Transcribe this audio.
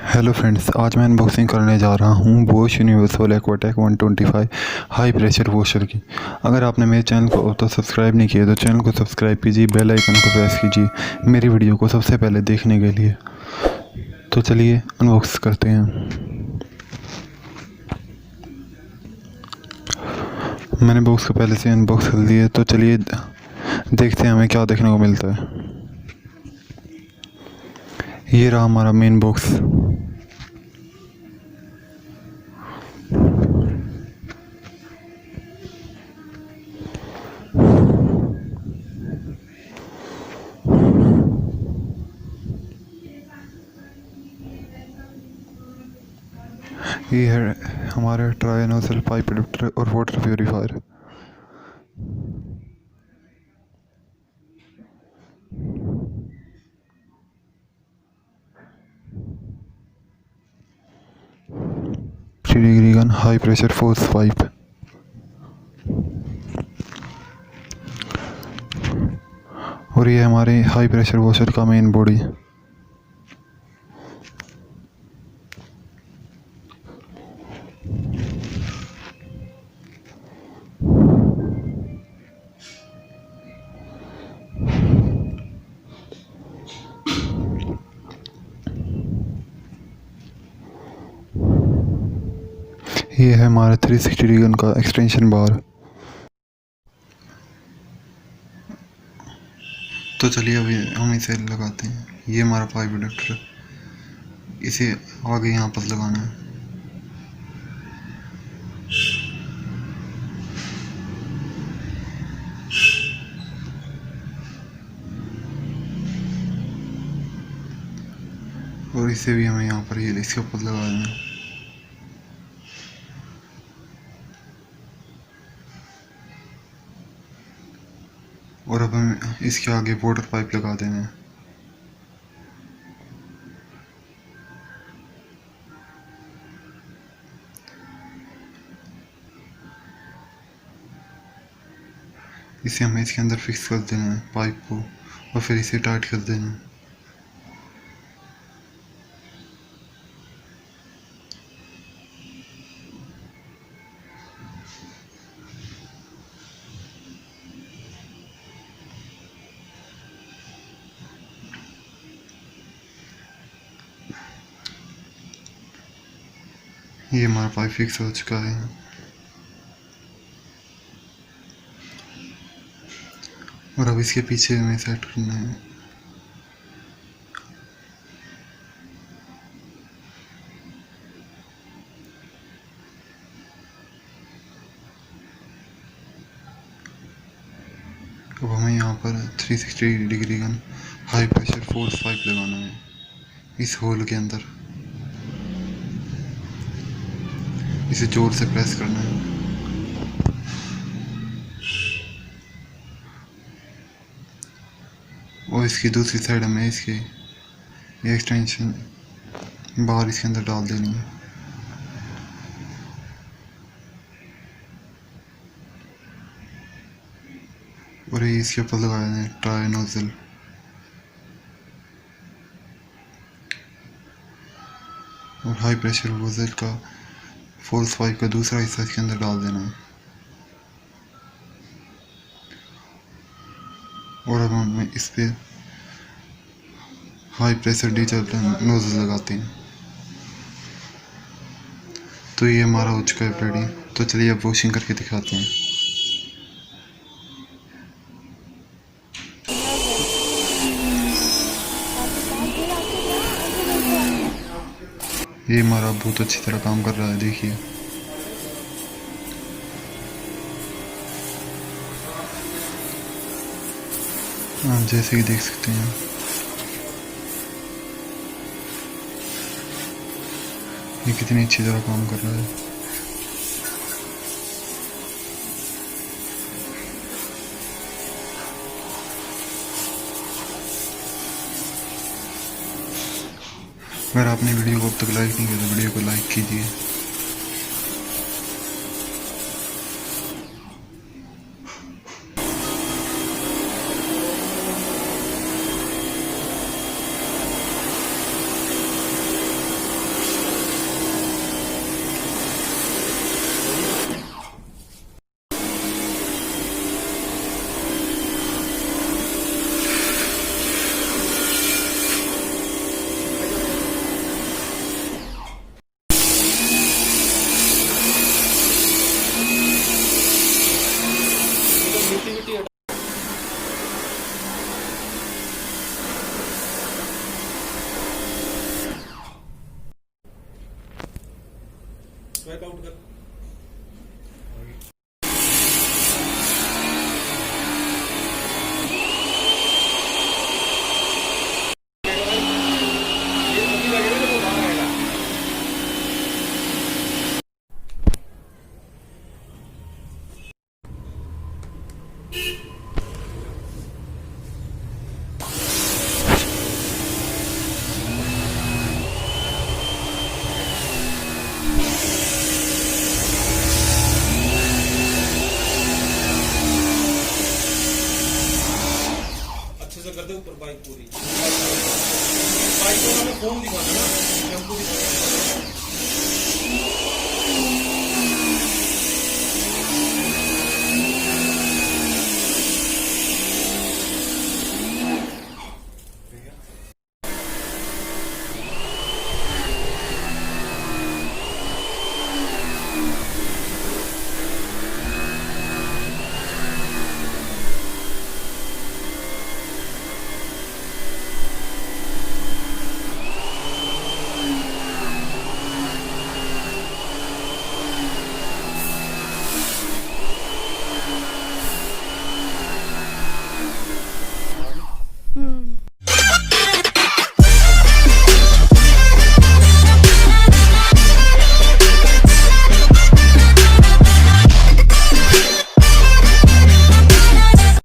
Hello friends, आज मैं unboxing करने जा रहा हूँ Bosch Universal Aquatak 125 high pressure washer की। अगर आपने मेरे चैनल को तो सब्सक्राइब नहीं किया तो चैनल को सब्सक्राइब कीजिए, बेल आइकन को प्रेस कीजिए मेरी वीडियो को सबसे पहले देखने के लिए। तो चलिए अनबॉक्स करते हैं। मैंने बॉक्स को पहले से अनबॉक्स कर दिया, तो चलिए देखते हैं हमें क्या देखने को मिलता है। ये रहा हमारा मेन बॉक्स। ये है हमारा ट्राई नोजल पाइप एडाप्टर और water purifier. Degree gun high pressure force pipe. और ये हमारे हाई प्रेशर वॉशर का मेन बॉडी। ये है हमारा 360 डिग्री गन का एक्सटेंशन बार। तो चलिए अभी हम इसे लगाते हैं। ये हमारा पाइप एडाप्टर, इसे आगे यहाँ पर लगाना है। और इसे भी हमें यहाँ पर ये इसके ऊपर लगा देना है। और अब हमें इसके आगे वाटर पाइप लगा देना है। इसे हमें इसके अंदर फिक्स कर देना है पाइप को, और फिर इसे टाइट कर देना है। ये हमारा पाइप फिक्स हो चुका है। और अब इसके पीछे हमें सेट करना है। अब हमें यहाँ पर 360 degree gun high pressure force pipe लगाना है इस होल के अंदर। इसे जोर से प्रेस करना है। और इसकी दूसरी साइड हमें इसके एक्सटेंशन बाहर इसके अंदर डाल देनी है। और ये इसके ऊपर लगा देना है ट्राई नोजल। और हाई प्रेशर नोजल का फोर्स पाइप का दूसरा हिस्सा इसके अंदर डाल देना है। और अब हम इस पे हाई प्रेशर डीजल नोजल लगाते हैं। तो ये हमारा हो चुका है रेडी। तो चलिए अब वॉशिंग करके दिखाते हैं। ये हमारा बहुत अच्छी तरह काम कर रहा है, देखिए। आप जैसे कि देख सकते हैं, ये कितनी अच्छी तरह काम कर रहा है। अगर आपने वीडियो को अब तक लाइक नहीं किया तो वीडियो को लाइक कीजिए। बैक आउट कर। अच्छे से कर दे ऊपर बाइक पूरी। बाइक को हमें फोन दिखाना ना, टेम्पो दिखाना।